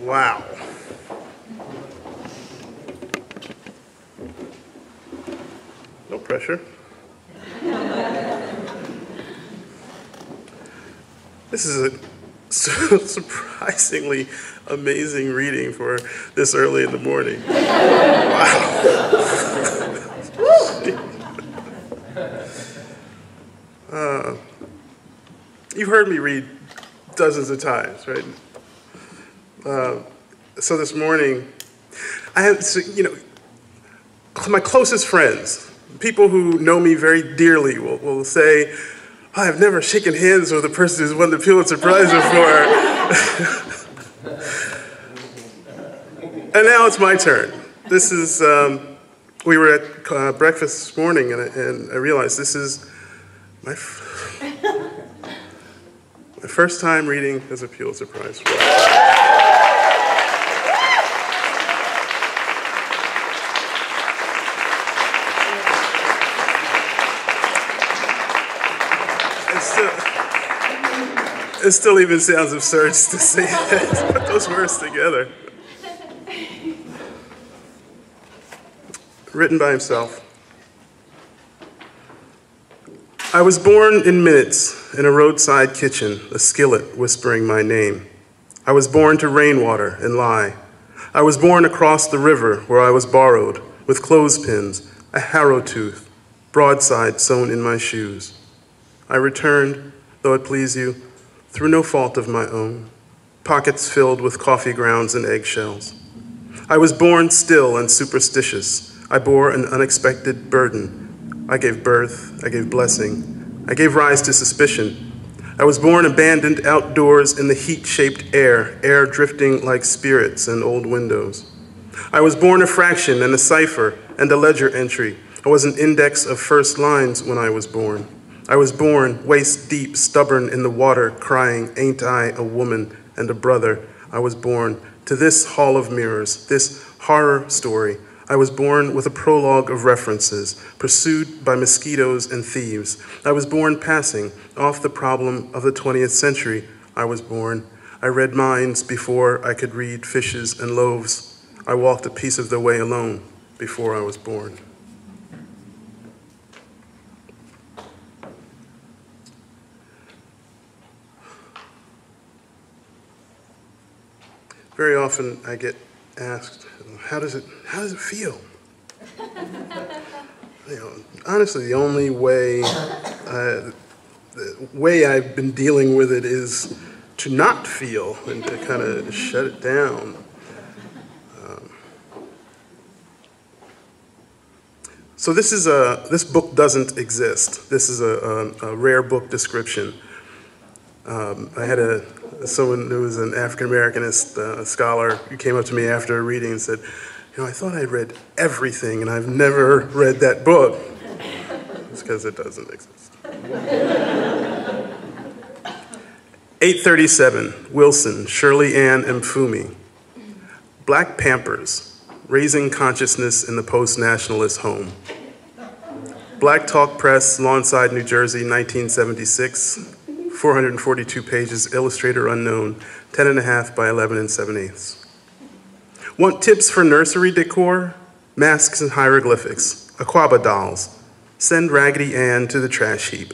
Wow. No pressure. This is a surprisingly amazing reading for this early in the morning. Wow. You've heard me read dozens of times, right? So this morning, I have, my closest friends, people who know me very dearly will say, oh, I've never shaken hands with a person who's won the Pulitzer Prize before. And now it's my turn. This is, we were at breakfast this morning and I realized this is my first time reading as a Pulitzer Prize. It still even sounds absurd to say that. Put those words together. Written by himself. I was born in minutes in a roadside kitchen, a skillet whispering my name. I was born to rainwater and lie. I was born across the river where I was borrowed, with clothespins, a harrow tooth, broadside sewn in my shoes. I returned, though it please you, through no fault of my own, pockets filled with coffee grounds and eggshells. I was born still and superstitious. I bore an unexpected burden. I gave birth, I gave blessing, I gave rise to suspicion. I was born abandoned outdoors in the heat-shaped air drifting like spirits and old windows. I was born a fraction and a cipher and a ledger entry. I was an index of first lines when I was born. I was born waist deep, stubborn in the water, crying, ain't I a woman and a brother? I was born to this hall of mirrors, this horror story. I was born with a prologue of references, pursued by mosquitoes and thieves. I was born passing off the problem of the 20th century. I was born. I read minds before I could read fishes and loaves. I walked a piece of the way alone before I was born. Very often I get asked, how does it feel? Honestly, the only way, the way I've been dealing with it is to not feel and to kind of shut it down. So this book doesn't exist. This is a rare book description. I had someone who was an African-Americanist scholar who came up to me after a reading and said, I thought I'd read everything and I've never read that book. It's because it doesn't exist. 837, Wilson, Shirley Ann Mfumi. Black Pampers, Raising Consciousness in the Post-Nationalist Home. Black Talk Press, Lawnside, New Jersey, 1976. 442 pages, illustrator unknown, 10.5 by 11 7/8. Want tips for nursery decor? Masks and hieroglyphics, Aquaba dolls. Send Raggedy Ann to the trash heap.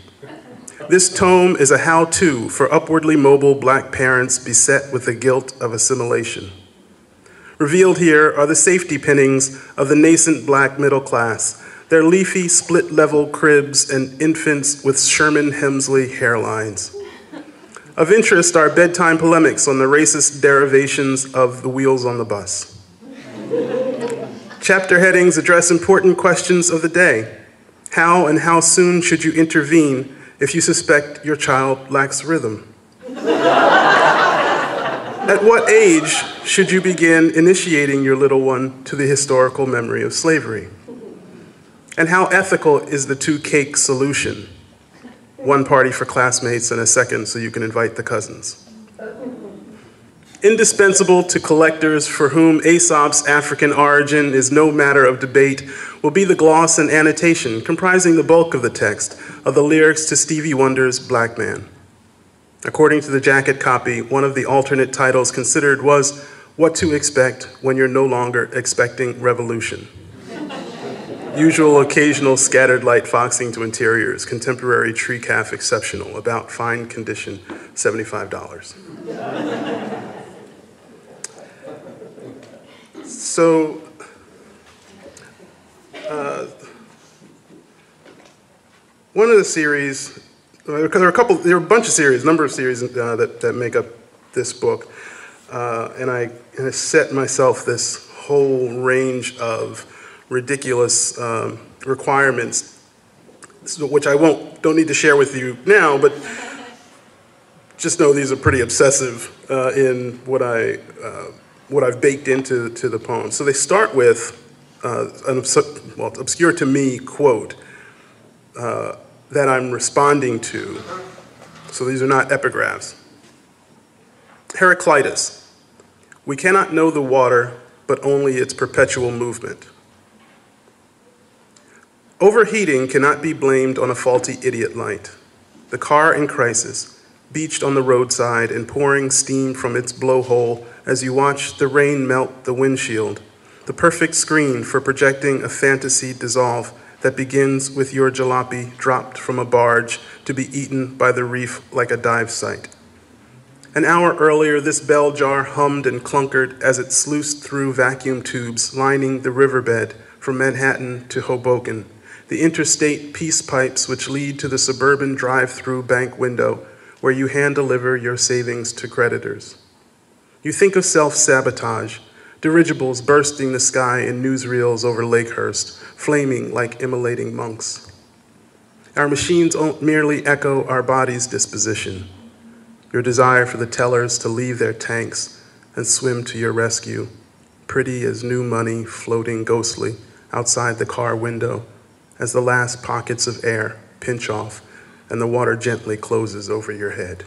This tome is a how-to for upwardly mobile black parents beset with the guilt of assimilation. Revealed here are the safety pinnings of the nascent black middle class, their leafy split-level cribs and infants with Sherman Hemsley hairlines. Of interest are bedtime polemics on the racist derivations of the wheels on the bus. Chapter headings address important questions of the day. How and how soon should you intervene if you suspect your child lacks rhythm? At what age should you begin initiating your little one to the historical memory of slavery? And how ethical is the two-cake solution? One party for classmates and a second so you can invite the cousins. Indispensable to collectors for whom Aesop's African origin is no matter of debate will be the gloss and annotation comprising the bulk of the text of the lyrics to Stevie Wonder's Black Man. According to the jacket copy, one of the alternate titles considered was What to expect when you're no longer expecting revolution. Usual, occasional, scattered light foxing to interiors, contemporary tree calf exceptional, about fine condition, $75. So, one of the series, because there are a bunch of series, number of series that make up this book, and I set myself this whole range of ridiculous requirements, which I don't need to share with you now, but just know these are pretty obsessive in what I've baked into the poem. So they start with an obscure to me quote that I'm responding to. So these are not epigraphs. Heraclitus, we cannot know the water, but only its perpetual movement. Overheating cannot be blamed on a faulty idiot light. The car in crisis, beached on the roadside and pouring steam from its blowhole as you watch the rain melt the windshield, the perfect screen for projecting a fantasy dissolve that begins with your jalopy dropped from a barge to be eaten by the reef like a dive site. An hour earlier, this bell jar hummed and clunkered as it sluiced through vacuum tubes lining the riverbed from Manhattan to Hoboken, the interstate peace pipes which lead to the suburban drive-through bank window where you hand-deliver your savings to creditors. You think of self-sabotage, dirigibles bursting the sky in newsreels over Lakehurst, flaming like immolating monks. Our machines merely echo our body's disposition, your desire for the tellers to leave their tanks and swim to your rescue, pretty as new money floating ghostly outside the car window as the last pockets of air pinch off and the water gently closes over your head.